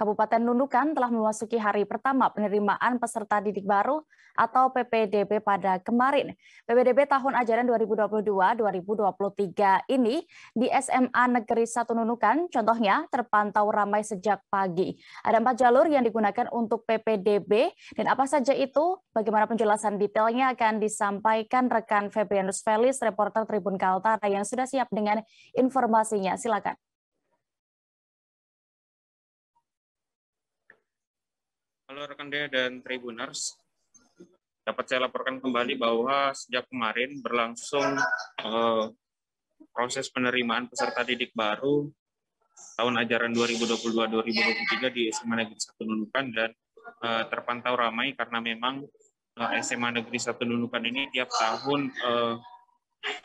Kabupaten Nunukan telah memasuki hari pertama penerimaan peserta didik baru atau PPDB pada kemarin. PPDB tahun ajaran 2022-2023 ini di SMA Negeri 1 Nunukan contohnya terpantau ramai sejak pagi. Ada 4 jalur yang digunakan untuk PPDB dan apa saja itu? Bagaimana penjelasan detailnya akan disampaikan rekan Febrianus Felis, reporter Tribun Kaltara yang sudah siap dengan informasinya. Silakan. Halo rekan Dea dan Tribuners, dapat saya laporkan kembali bahwa sejak kemarin berlangsung proses penerimaan peserta didik baru tahun ajaran 2022-2023 di SMA Negeri 1 Nunukan dan terpantau ramai karena memang SMA Negeri 1 Nunukan ini tiap tahun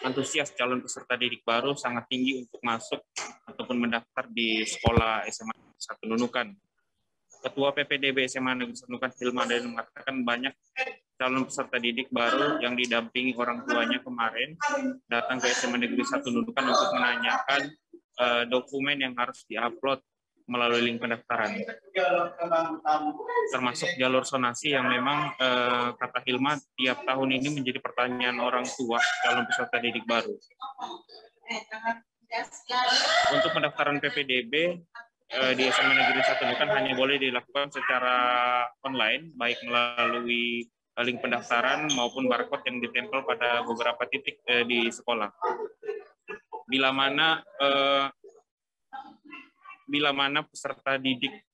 antusias calon peserta didik baru sangat tinggi untuk masuk ataupun mendaftar di sekolah SMA Negeri 1 Nunukan. Ketua PPDB SMA Negeri 1 Nunukan Hilman dan mengatakan banyak calon peserta didik baru yang didampingi orang tuanya kemarin datang ke SMA Negeri 1 Nunukan untuk menanyakan dokumen yang harus diupload melalui link pendaftaran. Termasuk jalur sonasi yang memang kata Hilman tiap tahun ini menjadi pertanyaan orang tua calon peserta didik baru. Untuk pendaftaran PPDB di SMA Negeri 1 Nunukan hanya boleh dilakukan secara online, baik melalui link pendaftaran maupun barcode yang ditempel pada beberapa titik di sekolah. Bila mana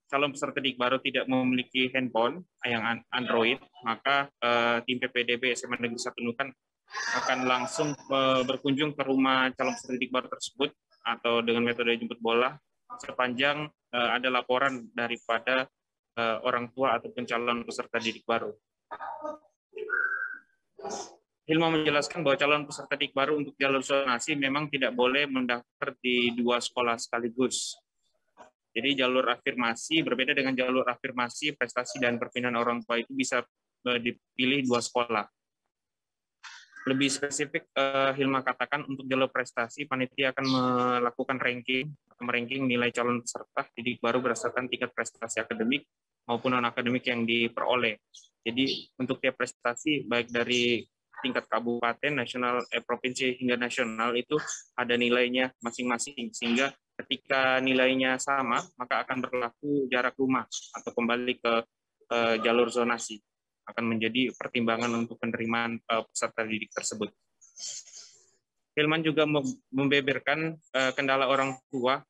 calon peserta didik baru tidak memiliki handphone yang Android, maka tim PPDB SMA Negeri 1 Nunukan akan langsung berkunjung ke rumah calon peserta didik baru tersebut atau dengan metode jemput bola sepanjang ada laporan daripada orang tua ataupun calon peserta didik baru. Hilma menjelaskan bahwa calon peserta didik baru untuk jalur zonasi memang tidak boleh mendaftar di 2 sekolah sekaligus. Jadi jalur afirmasi berbeda dengan jalur afirmasi, prestasi, dan perpindahan orang tua itu bisa dipilih 2 sekolah. Lebih spesifik, Hilma katakan untuk jalur prestasi, panitia akan melakukan meranking nilai calon peserta didik baru berdasarkan tingkat prestasi akademik maupun non-akademik yang diperoleh. Jadi untuk tiap prestasi, baik dari tingkat kabupaten, nasional, provinsi hingga nasional itu ada nilainya masing-masing. Sehingga ketika nilainya sama, maka akan berlaku jarak rumah atau kembali ke jalur zonasi. Akan menjadi pertimbangan untuk penerimaan peserta didik tersebut. Hilman juga membeberkan kendala orang tua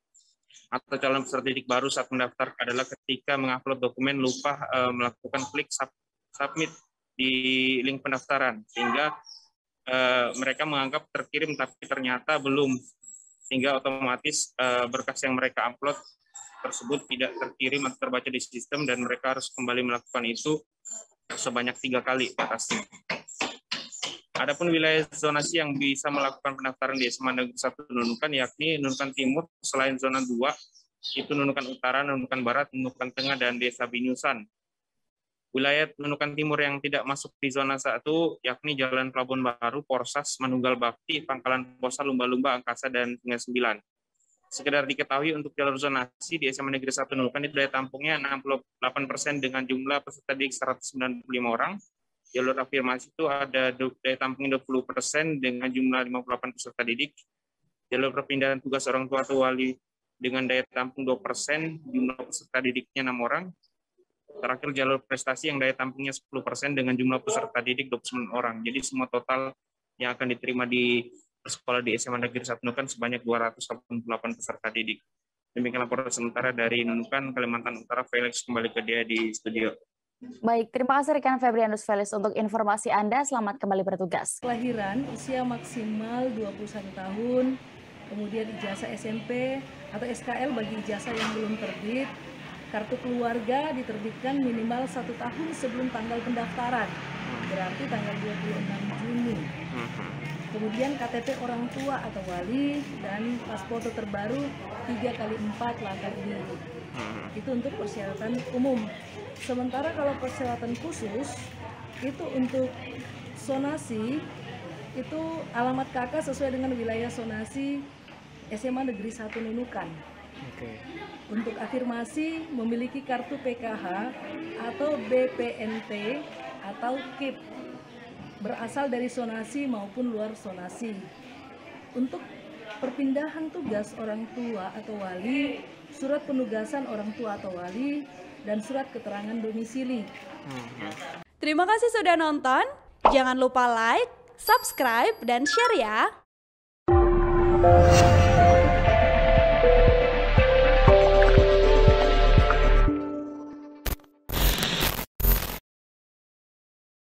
atau calon peserta didik baru saat mendaftar adalah ketika mengupload dokumen lupa melakukan klik submit di link pendaftaran, sehingga mereka menganggap terkirim tapi ternyata belum, sehingga otomatis berkas yang mereka upload tersebut tidak terkirim atau terbaca di sistem dan mereka harus kembali melakukan itu sebanyak 3 kali batasnya. Adapun wilayah zonasi yang bisa melakukan pendaftaran di SMA Negeri 1 Nunukan yakni Nunukan Timur selain zona 2 itu Nunukan Utara, Nunukan Barat, Nunukan Tengah, dan Desa Binusan. Wilayah Nunukan Timur yang tidak masuk di zona 1 yakni Jalan Pelabuhan Baru, Porsas, Manunggal Bakti, Pangkalan Posa, Lumba-Lumba, Angkasa, dan Tinggal 9. Sekedar diketahui untuk jalur zonasi di SMA Negeri 1 Nunukan itu daya tampungnya 68% dengan jumlah peserta didik 195 orang. Jalur afirmasi itu ada daya tampungnya 20% dengan jumlah 58 peserta didik. Jalur perpindahan tugas orang tua atau wali dengan daya tampung 2%, jumlah peserta didiknya 6 orang. Terakhir jalur prestasi yang daya tampungnya 10% dengan jumlah peserta didik 29 orang. Jadi semua total yang akan diterima di sekolah di SMA Negeri 1 Nunukan sebanyak 288 peserta didik. Demikian laporan sementara dari Nunukan, Kalimantan Utara. Felix kembali ke dia di studio. Baik, terima kasih rekan Febrianus Felis untuk informasi Anda. Selamat kembali bertugas. Kelahiran, usia maksimal 21 tahun, kemudian ijazah SMP atau SKL bagi ijazah yang belum terbit, kartu keluarga diterbitkan minimal 1 tahun sebelum tanggal pendaftaran, berarti tanggal 26 Juni. Kemudian KTP orang tua atau wali dan paspor terbaru 3x4 langkah ini. Itu untuk persyaratan umum. Sementara kalau persyaratan khusus itu untuk zonasi itu alamat KK sesuai dengan wilayah zonasi SMA Negeri 1 Nunukan. Untuk afirmasi memiliki kartu PKH atau BPNT atau KIP berasal dari zonasi maupun luar zonasi. Untuk perpindahan tugas orang tua atau wali, surat penugasan orang tua atau wali, dan surat keterangan domisili. Terima kasih sudah nonton. Jangan lupa like, subscribe, dan share ya.